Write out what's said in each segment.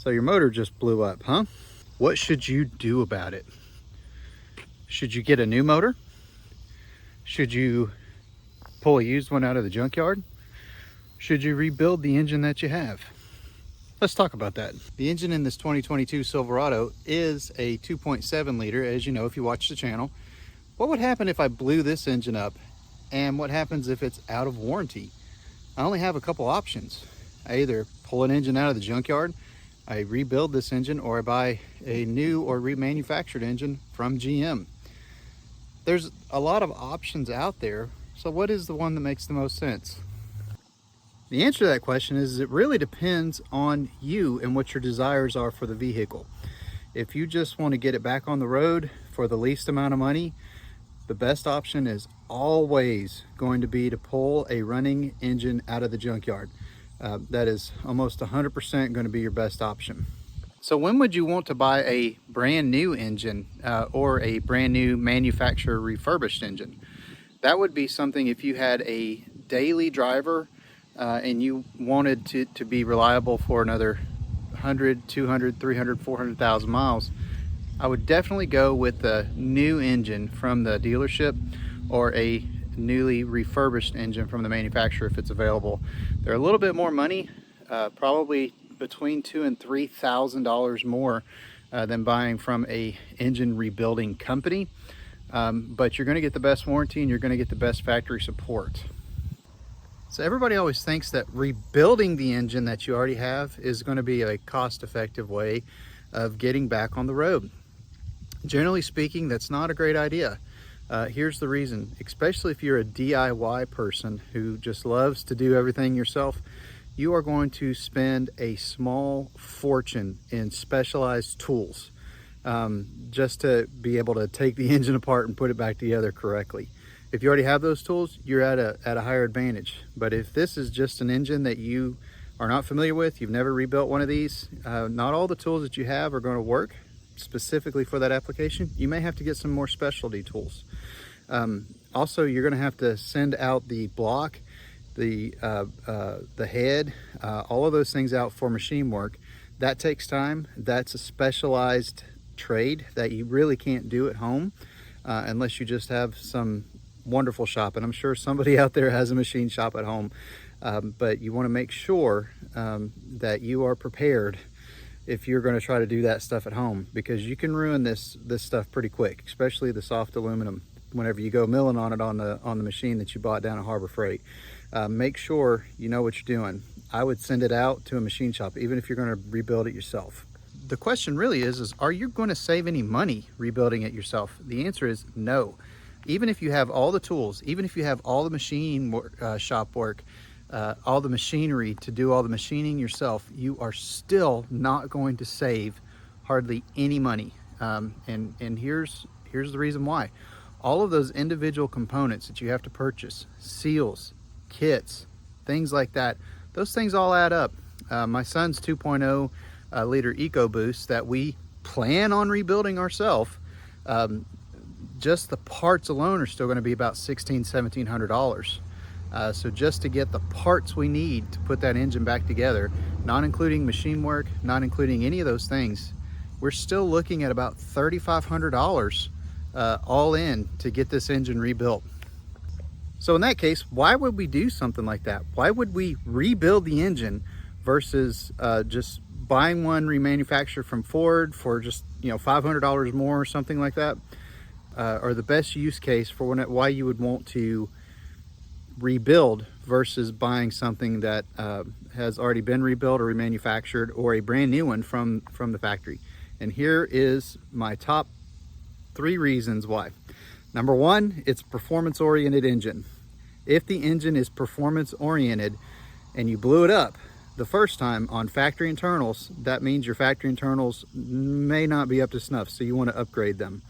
So your motor just blew up, huh? What should you do about it? Should you get a new motor? Should you pull a used one out of the junkyard? Should you rebuild the engine that you have? Let's talk about that. The engine in this 2022 Silverado is a 2.7 liter, as you know if you watch the channel. What would happen if I blew this engine up? And what happens if it's out of warranty? I only have a couple options. I either pull an engine out of the junkyard, I rebuild this engine, or I buy a new or remanufactured engine from GM. There's a lot of options out there, so what is the one that makes the most sense? The answer to that question is it really depends on you and what your desires are for the vehicle. If you just want to get it back on the road for the least amount of money, the best option is always going to be to pull a running engine out of the junkyard. That is almost 100% going to be your best option. So when would you want to buy a brand new engine or a brand new manufacturer refurbished engine? That would be something if you had a daily driver and you wanted to be reliable for another 100, 200, 300, 400,000 miles. I would definitely go with the new engine from the dealership or a newly refurbished engine from the manufacturer if it's available. They're a little bit more money, probably between $2,000 and $3,000 more than buying from a engine rebuilding company. But you're going to get the best warranty and you're going to get the best factory support. So everybody always thinks that rebuilding the engine that you already have is going to be a cost-effective way of getting back on the road. Generally speaking, that's not a great idea. Here's the reason. Especially if you're a DIY person who just loves to do everything yourself, you are going to spend a small fortune in specialized tools just to be able to take the engine apart and put it back together correctly. If you already have those tools, you're at a higher advantage. But if this is just an engine that you are not familiar with, you've never rebuilt one of these, not all the tools that you have are going to work specifically for that application. You may have to get some more specialty tools. Also, you're going to have to send out the block, the head, all of those things out for machine work. That takes time. That's a specialized trade that you really can't do at home unless you just have some wonderful shop. And I'm sure somebody out there has a machine shop at home, but you want to make sure that you are prepared if you're going to try to do that stuff at home, because you can ruin this stuff pretty quick, especially the soft aluminum whenever you go milling on it on the machine that you bought down at Harbor Freight. Make sure you know what you're doing. I would send it out to a machine shop, even if you're going to rebuild it yourself. The question really is are you going to save any money rebuilding it yourself? The answer is no. Even if you have all the tools, even if you have all the machine shop work, all the machinery to do all the machining yourself, you are still not going to save hardly any money. And here's the reason why. All of those individual components that you have to purchase, seals, kits, things like that, those things all add up. My son's 2.0 liter Ecoboost that we plan on rebuilding ourselves, just the parts alone are still going to be about $1,600–1,700. So just to get the parts we need to put that engine back together, not including machine work, not including any of those things, we're still looking at about $3,500 all in to get this engine rebuilt. So in that case, why would we do something like that? Why would we rebuild the engine versus just buying one remanufactured from Ford for just $500 more or something like that? Or the best use case for why you would want to rebuild versus buying something that has already been rebuilt or remanufactured, or a brand new one from the factory. And here is my top 3 reasons why. Number 1, it's a performance-oriented engine. If the engine is performance-oriented and you blew it up the first time on factory internals, that means your factory internals may not be up to snuff, so you want to upgrade them.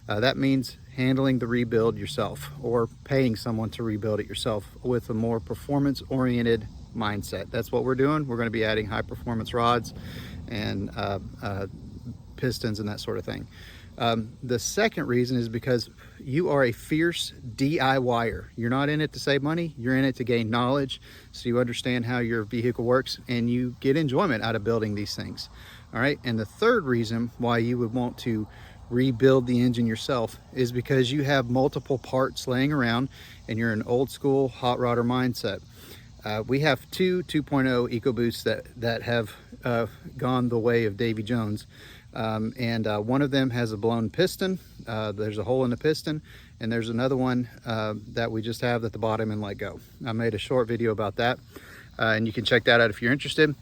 That means handling the rebuild yourself or paying someone to rebuild it yourself with a more performance-oriented mindset. That's what we're doing. We're going to be adding high-performance rods and pistons and that sort of thing. The second reason is because you are a fierce DIYer. You're not in it to save money, you're in it to gain knowledge, so you understand how your vehicle works and you get enjoyment out of building these things. All right, and the third reason why you would want to rebuild the engine yourself is because you have multiple parts laying around and you're an old school hot rodder mindset. We have two 2.0 Ecoboosts that have gone the way of Davy Jones. One of them has a blown piston. There's a hole in the piston, and there's another one that we just have at the bottom and let go. I made a short video about that, and you can check that out if you're interested.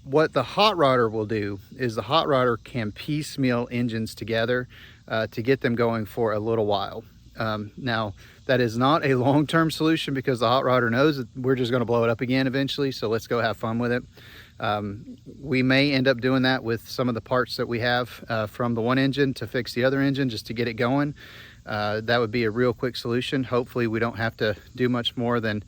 What the hot rodder will do is the hot rodder can piecemeal engines together to get them going for a little while. Now, that is not a long-term solution because the hot rodder knows that we're just going to blow it up again eventually, so let's go have fun with it. We may end up doing that with some of the parts that we have from the one engine to fix the other engine just to get it going. That would be a real quick solution. Hopefully we don't have to do much more than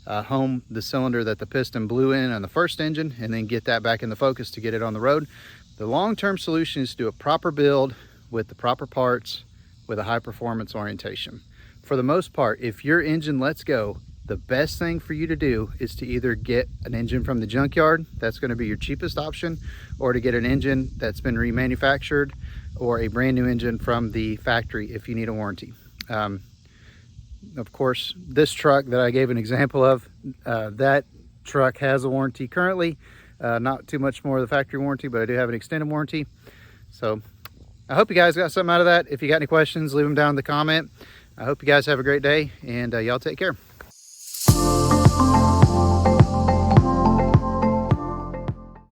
home the cylinder that the piston blew in on the first engine and then get that back in the focus to get it on the road. The long-term solution is to do a proper build with the proper parts with a high performance orientation. For the most part, if your engine lets go, the best thing for you to do is to either get an engine from the junkyard, that's going to be your cheapest option, or to get an engine that's been remanufactured, or a brand new engine from the factory if you need a warranty. Of course, this truck that I gave an example of, that truck has a warranty currently, not too much more of the factory warranty, but I do have an extended warranty. So I hope you guys got something out of that. If you got any questions, leave them down in the comment. I hope you guys have a great day, and y'all take care.